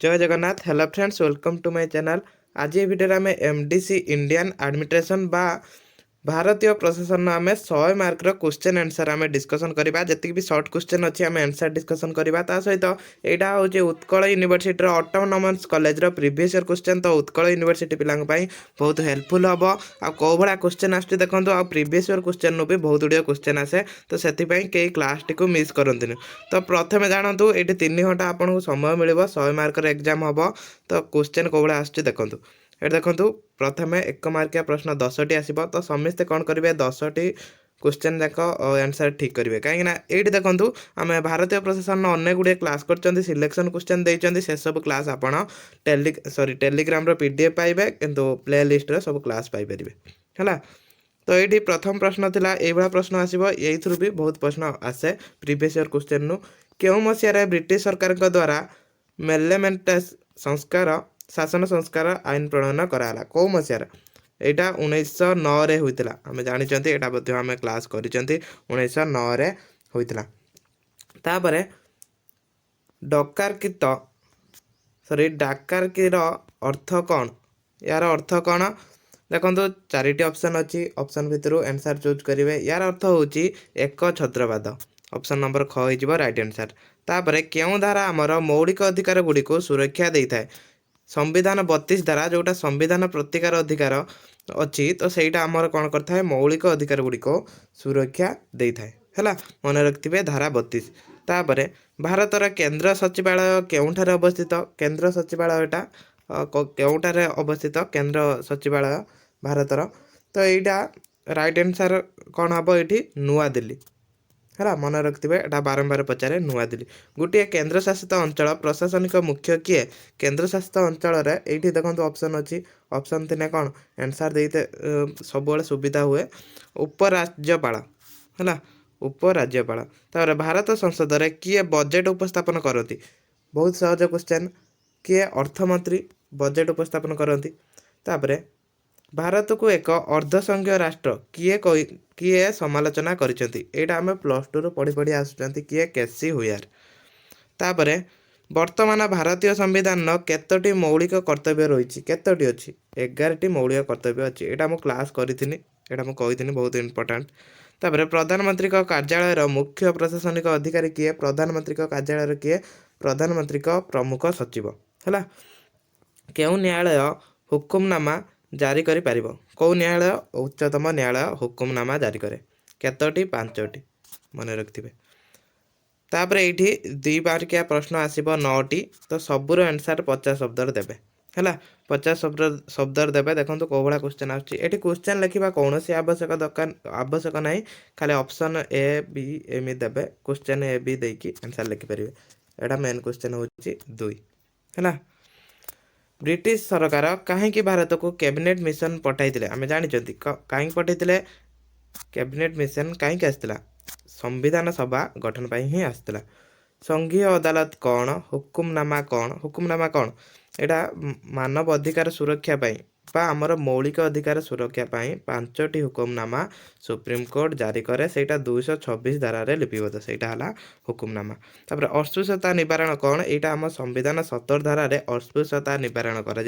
जय Jagannath. Hello friends, welcome to my channel. आज ये वीडियो में एमडीसी इंडियन एडमिनिस्ट्रेशन बा भारतीय प्रशासन आम 100 मार्कर क्वेश्चन आंसर आम डिस्कसन करवा। जी भी शॉर्ट क्वेश्चन अच्छी आम आंसर डिस्कसन करवा। सहित यहाँ हूँ Utkal university autonomous college previous year question. तो उत्कल यूनिवर्सिटी पिला बहुत हेल्पफुल हम आउ भाया क्वेश्चन आस देखो आ प्रीवियस ईयर क्वेश्चन भी बहुत गुड़िया क्वेश्चन आसे। तो से कई क्लास टी मिस करते। तो प्रथम जानतु ये 3 घंटा आपको समय मिल 100 मार्कर एग्जाम हम। तो क्वेश्चन कौ भाया आस देखूँ ये देखो प्रथम 1 मार्किया प्रश्न 10टी आसो। तो समस्ते कौन करेंगे 10टी क्वेश्चन जाक आंसर ठीक करेंगे कहीं ये देखूँ आम भारतीय प्रशासन अनेक गुड़े क्लास कर सिलेक्शन क्वेश्चन देते से सब क्लास आपड़ टेलीग्राम पीडीएफ पाइबे किंतु प्ले लिस्ट सब क्लास पाइपर है। तो ये प्रथम प्रश्न थिला ये प्रश्न आसो ये भी बहुत प्रश्न आसे प्रीवियस ईयर क्वेश्चन नु क्यों मसीह ब्रिटिश सरकार द्वारा मेलेमेंटस संस्कार शासन संस्कार आईन प्रणयन कराला कौ मसीह यहाँ 1909 होता आम जानते यहाँ आम क्लास कर 1909 होता। तापर डकार्कित डाकार्कीर अर्थ कौन यार अर्थ कौन देखो 4टी ऑप्शन अच्छी ऑप्शन भितर आंसर चूज करेंगे। यार अर्थ हूँ एक छत्रवाद ऑप्शन नंबर ख हो राइट आंसर। तापर क्यों धारा आमर मौलिक अधिकार गुड़ी को सुरक्षा दे था संविधान 32 धारा जोटा संविधान प्रतिकार अधिकार अच्छी। तो सहीटा आमर कौन करता है मौलिक अधिकार गुड़ी को सुरक्षा दे था है मन रखिए धारा 32। तापर भारतर केंद्र सचिवालय केउठारे अवस्थित केंद्र सचिवालयटा केउठारे अवस्थित केंद्र सचिवालय भारतर। तो यहाँ राइट आंसर कौन हम ये नुआ दिल्ली है मन रखिए यहाँ बारंबार पचारे नुआ दिल्ली। गोटे केंद्र शासित अंचल प्रशासनिक मुख्य किए केंद्र शासित अंचल ये देखो ऑप्शन अच्छी ऑप्शन थे कौन आंसर देते सब सुविधा हुए उपराज्यपाल है उपराज्यपाल। तापर भारत संसद रे किए बजेट उपस्थापन करती बहुत सहज क्वेश्चन किए अर्थमंत्री बजेट उपस्थापन करती। तापर भारत को एक अर्धसंघीय राष्ट्र किए समालोचना करिसेंती आम +2 पढ़ी पढ़ी आसुचंती किए केसी हुयार। तापर वर्तमान भारतीय संविधान केतोटी मौलिक कर्तव्य रही केतोटी अच्छी 11टी मौलिक कर्तव्य अच्छी यहाँ मुझे क्लास करी यहाँ मुझे बहुत इंपोर्टेंट। तापर प्रधानमंत्री कार्यालय मुख्य प्रशासनिक अधिकारी किए प्रधानमंत्री कार्यालय किए प्रधानमंत्री प्रमुख सचिव है। क्यों न्यायालय हुकुमनामा जारी करि पारिबो कौ न्यायालय उच्चतम न्यायालय हुकुमनामा जारी करे केतोटी 5टी मन रखिए। तापर ये 2 मार्किया प्रश्न आसो 9टी। तो सबूर आंसर 50 शब्द देवे है 50 शब्द देवे। देखो कौ भाया क्वेश्चन आछी क्वेश्चन लिखा कौन सी आवश्यक ना खाली ऑप्शन ए बी एम देवे क्वेश्चन ए बी देकी आंसर लिखिपारे। यहाँ मेन क्वेश्चन हूँ 2 है। ब्रिटिश सरकार कहीं भारत को कैबिनेट मिशन पठाई आम जानते कहीं पठाई कैबिनेट मिशन कहीं आसला संविधान सभा गठन पर ही आसला। संघीय अदालत कौन हुकुमनामा कौन यहाँ मानव अधिकार सुरक्षा आमर मौलिक अधिकार सुरक्षा 5टी हुकुमनामा सुप्रीमकोर्ट जारी करे से 226 धारा लिपिबद्ध से हुकुमनामा। तापर अस्पृश्यता निवारण कौन यहाँ आम संविधान 17 धारा अस्पृश्यता निवारण कर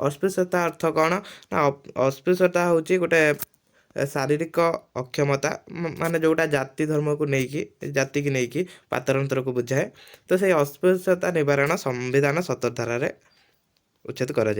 अस्पृश्यता अर्थ कौन ना अस्पृश्यता हूँ गोटे शारीरिक अक्षमता माने जोटा जाति धर्म को लेकिन जाति की लेकिन पातरंतर को बुझाए। तो से अस्पृश्यता निवारण संविधान 17 धारा उच्छेद कर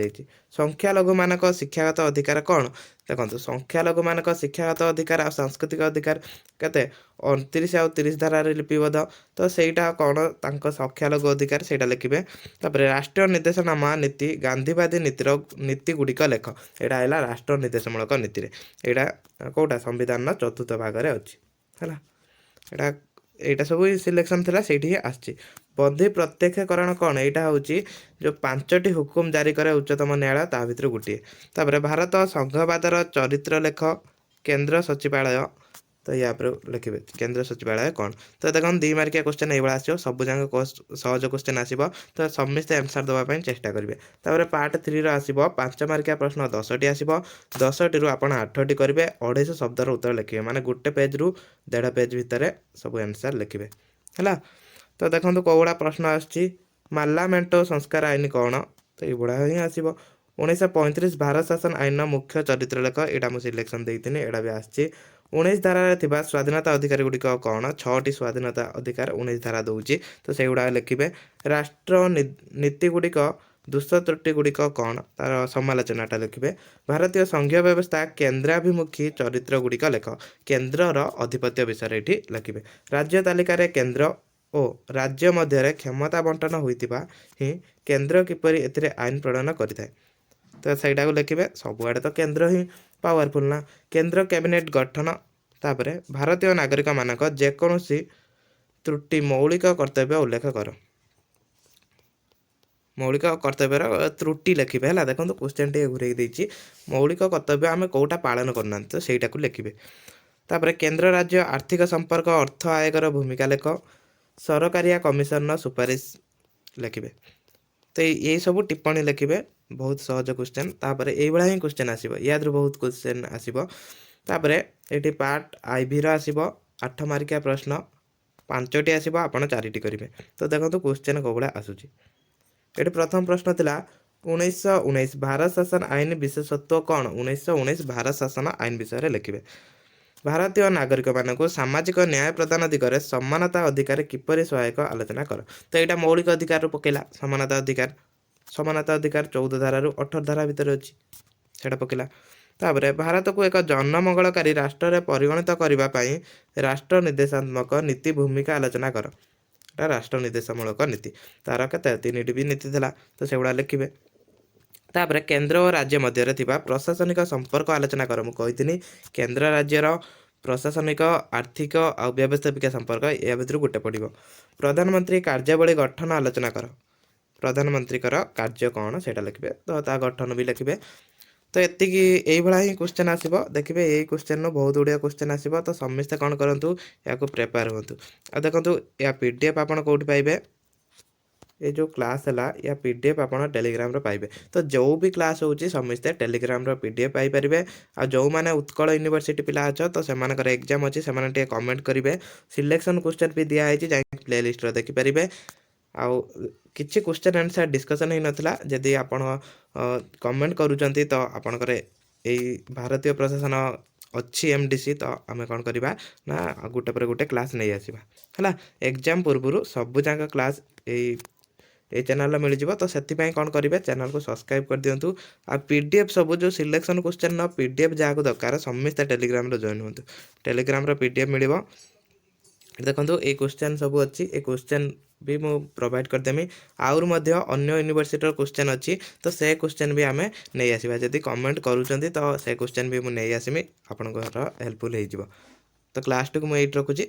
संख्यालघु मानक शिक्षागत अधिकार कौन देखो संख्यालघु मानक शिक्षागत अधिकार आ सांस्कृतिक अधिकार केते 29 आउ 30 धारा लिपिबद्ध। तो सहीटा कौन तांको संख्यालघु अधिकार से लिखे। तापर राष्ट्रीय निर्देशनामा नीति गांधीवादी नीति गुड़िक लेख यहाँ है राष्ट्र निर्देशमूलक नीति यहाँ कौटा संविधान 4th भाग में अच्छी है। यहाँ सब सिलेक्शन थी से आसी बंधी प्रत्यक्षकरण कौन यहाँ हूँ जो 5टी हुकुम जारी करे उच्चतम न्यायालय ता भर गोटे। तापर भारत संघवादर चरित्र लेख केंद्र सचिवालय तो या लिखे केंद्र सचिवालय कौन। तो देखो 2 मार्किया क्वेश्चन ये आसो सब जगह सहज क्वेश्चन आसो। तो समस्ते आंसर देवाई चेष्टा करेंगे। तापर पार्ट 3 आसो 5 मार्किया प्रश्न 10टी आसो 10टी रू आप 8टी करेंगे 250 शब्दर उत्तर लिखे माने गोटे पेज रु 1.5 पेज भितर सब आंसर लिखे है। तो देखो कौ भाया प्रश्न आसची ମାର୍ଲାମେଣ୍ଟୋ ସଂସ୍କାର ଆଇନ କ'ଣ? ତ ଏଇଭଳିଆ ହିଁ ଆସିବ। 1935 ଭାରତ ଶାସନ ଆଇନର ମୁଖ୍ୟ ଚରିତ୍ର ଲେଖ। ଏଇଟା ମୁଁ ସିଲେକ୍ସନ୍ ଦେଇଥିଲି, ଏଇଟା ବି ଆସିଛି। 19 ଧାରାରେ ଥିବା ସ୍ୱାଧୀନତା ଅଧିକାର ଗୁଡ଼ିକ କ'ଣ? 6ଟି ସ୍ୱାଧୀନତା ଅଧିକାର 19 ଧାରା ଦେଉଛି, ତ ସେଇଗୁଡ଼ାକ ଲେଖିବେ। ରାଷ୍ଟ୍ର ନୀତି ଗୁଡ଼ିକ ଦୋଷ ତ୍ରୁଟି ଗୁଡ଼ିକ କ'ଣ? ତାର ସମାଲୋଚନାଟା ଲେଖିବେ। ଭାରତୀୟ ସଂଘୀୟ ବ୍ୟବସ୍ଥା କେନ୍ଦ୍ରାଭିମୁଖୀ ଚରିତ୍ର ଗୁଡ଼ିକ ଲେଖ। କେନ୍ଦ୍ରର ଅଧିପତ୍ୟ ବିଷୟରେ ଏଠି ଲେଖିବେ। ରାଜ୍ୟ ତାଲିକାରେ କେନ୍ଦ୍ର ଓ ରାଜ୍ୟ ମଧ୍ୟରେ କ୍ଷମତା ବଣ୍ଟନ ହୋଇଥିବା ହିଁ କେନ୍ଦ୍ର କିପରି ଏଥିରେ ଆଇନ ପ୍ରଣୟନ କରିଥାଏ, ତ ସେଇଟାକୁ ଲେଖିବେ। ସବୁଆଡ଼େ ତ କେନ୍ଦ୍ର ହିଁ ପାୱାରଫୁଲ୍ ନା। କେନ୍ଦ୍ର କ୍ୟାବିନେଟ୍ ଗଠନ। ତାପରେ ଭାରତୀୟ ନାଗରିକମାନଙ୍କ ଯେକୌଣସି ତ୍ରୁଟି ମୌଳିକ କର୍ତ୍ତବ୍ୟ ଉଲ୍ଲେଖ କର। ମୌଳିକ କର୍ତ୍ତବ୍ୟର ତ୍ରୁଟି ଲେଖିବେ ହେଲା। ଦେଖନ୍ତୁ କ୍ୱେଶ୍ଚନ୍ ଟିକେ ଘୁରେଇ ଦେଇଛି। ମୌଳିକ କର୍ତ୍ତବ୍ୟ ଆମେ କେଉଁଟା ପାଳନ କରୁନାହାନ୍ତି, ତ ସେଇଟାକୁ ଲେଖିବେ। ତାପରେ କେନ୍ଦ୍ର ରାଜ୍ୟ ଆର୍ଥିକ ସମ୍ପର୍କ ଅର୍ଥ ଆୟୋଗର ଭୂମିକା ଲେଖ। ସରକାରିଆ କମିଶନର ସୁପାରିଶ ଲେଖିବେ। ତ ଏଇ ସବୁ ଟିପ୍ପଣୀ ଲେଖିବେ। ବହୁତ ସହଜ କ୍ୱେଶ୍ଚନ୍। ତାପରେ ଏଇଭଳିଆ ହିଁ କ୍ୱେଶ୍ଚନ୍ ଆସିବ, ୟାଦେହରୁ ବହୁତ କ୍ୱେଶ୍ଚନ୍ ଆସିବ। ତାପରେ ଏଠି ପାର୍ଟ ଆଇଭିର ଆସିବ 8 ମାର୍କିଆ ପ୍ରଶ୍ନ 5ଟି ଆସିବ, ଆପଣ 4ଟି କରିବେ। ତ ଦେଖନ୍ତୁ କ୍ୱେଶ୍ଚନ୍ କେଉଁଭଳିଆ ଆସୁଛି। ଏଠି ପ୍ରଥମ ପ୍ରଶ୍ନ ଥିଲା 1919 ଭାରତ ଶାସନ ଆଇନ ବିଶେଷତ୍ୱ କ'ଣ? 1919 ଭାରତ ଶାସନ ଆଇନ ବିଷୟରେ ଲେଖିବେ। ଭାରତୀୟ ନାଗରିକମାନଙ୍କୁ ସାମାଜିକ ନ୍ୟାୟ ପ୍ରଦାନ ଦିଗରେ ସମାନତା ଅଧିକାର କିପରି ସହାୟକ ଆଲୋଚନା କର। ତ ଏଇଟା ମୌଳିକ ଅଧିକାରରୁ ପକେଇଲା ସମାନତା ଅଧିକାର। ସମାନତା ଅଧିକାର 14 ଧାରାରୁ 18 ଧାରା ଭିତରେ ଅଛି, ସେଇଟା ପକେଇଲା। ତାପରେ ଭାରତକୁ ଏକ ଜନମଙ୍ଗଳକାରୀ ରାଷ୍ଟ୍ରରେ ପରିଗଣିତ କରିବା ପାଇଁ ରାଷ୍ଟ୍ର ନିର୍ଦ୍ଦେଶାତ୍ମକ ନୀତି ଭୂମିକା ଆଲୋଚନା କର। ଏଟା ରାଷ୍ଟ୍ର ନିର୍ଦ୍ଦେଶମୂଳକ ନୀତି। ତାର କେତେ 3ଟି ବି ନୀତି ଥିଲା, ତ ସେଗୁଡ଼ା ଲେଖିବେ। ତାପରେ କେନ୍ଦ୍ର ଓ ରାଜ୍ୟ ମଧ୍ୟରେ ଥିବା ପ୍ରଶାସନିକ ସମ୍ପର୍କ ଆଲୋଚନା କର। ମୁଁ କହିଥିଲି କେନ୍ଦ୍ର ରାଜ୍ୟର ପ୍ରଶାସନିକ ଆର୍ଥିକ ଆଉ ବ୍ୟବସ୍ଥାପିକା ସମ୍ପର୍କ, ଏହା ଭିତରୁ ଗୋଟେ ପଡ଼ିବ। ପ୍ରଧାନମନ୍ତ୍ରୀ କାର୍ଯ୍ୟାବଳୀ ଗଠନ ଆଲୋଚନା କର। ପ୍ରଧାନମନ୍ତ୍ରୀଙ୍କର କାର୍ଯ୍ୟ କ'ଣ ସେଇଟା ଲେଖିବେ, ତ ତା ଗଠନ ବି ଲେଖିବେ। ତ ଏତିକି ଏଇଭଳିଆ ହିଁ କ୍ୱେଶ୍ଚନ୍ ଆସିବ। ଦେଖିବେ ଏଇ କ୍ୱେଶ୍ଚନ୍ରୁ ବହୁତ ଗୁଡ଼ିଏ କ୍ୱେଶ୍ଚନ୍ ଆସିବ, ତ ସମସ୍ତେ କ'ଣ କରନ୍ତୁ, ଏହାକୁ ପ୍ରିପେୟାର ହୁଅନ୍ତୁ। ଆଉ ଦେଖନ୍ତୁ ୟା PDF ଆପଣ କେଉଁଠି ପାଇବେ? ଏ ଯେଉଁ କ୍ଲାସ୍ ହେଲା ୟା PDF ଆପଣ ଟେଲିଗ୍ରାମରେ ପାଇବେ। ତ ଯେଉଁ ବି କ୍ଲାସ୍ ହେଉଛି ସମସ୍ତେ ଟେଲିଗ୍ରାମର PDF ପାଇପାରିବେ। ଆଉ ଯେଉଁମାନେ ଉତ୍କଳ ୟୁନିଭର୍ସିଟି ପିଲା ଅଛ, ତ ସେମାନଙ୍କର ଏକ୍ଜାମ୍ ଅଛି, ସେମାନେ ଟିକେ କମେଣ୍ଟ କରିବେ। ସିଲେକ୍ସନ୍ କ୍ୱେଶ୍ଚନ୍ ବି ଦିଆହେଇଛି, ଯାଇକି ପ୍ଲେଲିଷ୍ଟରେ ଦେଖିପାରିବେ। ଆଉ କିଛି କ୍ୱେଶ୍ଚନ୍ ଆନ୍ସର୍ ଡିସ୍କସନ୍ ହେଇନଥିଲା, ଯଦି ଆପଣ କମେଣ୍ଟ କରୁଛନ୍ତି ତ ଆପଣଙ୍କର ଏଇ ଭାରତୀୟ ପ୍ରଶାସନ ଅଛି MDC, ତ ଆମେ କ'ଣ କରିବା ନା ଗୋଟେ ପରେ ଗୋଟେ କ୍ଲାସ୍ ନେଇ ଆସିବା ହେଲା। ଏକ୍ଜାମ୍ ପୂର୍ବରୁ ସବୁଯାକ କ୍ଲାସ୍ ଏଇ ଚ୍ୟାନେଲ୍ରେ ମିଳିଯିବ। ତ ସେଥିପାଇଁ କ'ଣ କରିବେ, ଚ୍ୟାନେଲ୍କୁ ସବସ୍କ୍ରାଇବ୍ କରିଦିଅନ୍ତୁ। ଆଉ PDF ସବୁ ଯେଉଁ ସିଲେକ୍ସନ୍ କ୍ୱେଶ୍ଚନ୍ର PDF ଯାହାକୁ ଦରକାର ସମସ୍ତେ ଟେଲିଗ୍ରାମରେ ଜଏନ୍ ହୁଅନ୍ତୁ। ଟେଲିଗ୍ରାମର PDF ମିଳିବ। ଦେଖନ୍ତୁ ଏଇ କ୍ୱେଶ୍ଚନ୍ ସବୁ ଅଛି, ଏ କ୍ୱେଶ୍ଚନ୍ ବି ମୁଁ ପ୍ରୋଭାଇଡ଼ କରିଦେମି। ଆହୁରି ମଧ୍ୟ ଅନ୍ୟ ୟୁନିଭର୍ସିଟିର କ୍ୱେଶ୍ଚନ୍ ଅଛି, ତ ସେ କ୍ୱେଶ୍ଚନ୍ ବି ଆମେ ନେଇ ଆସିବା। ଯଦି କମେଣ୍ଟ କରୁଛନ୍ତି ତ ସେ କ୍ୱେଶ୍ଚନ୍ ବି ମୁଁ ନେଇ ଆସିମି, ଆପଣଙ୍କର ହେଲ୍ପଫୁଲ୍ ହେଇଯିବ। ତ କ୍ଲାସ୍ଟିକୁ ମୁଁ ଏଇଠି ରଖୁଛି।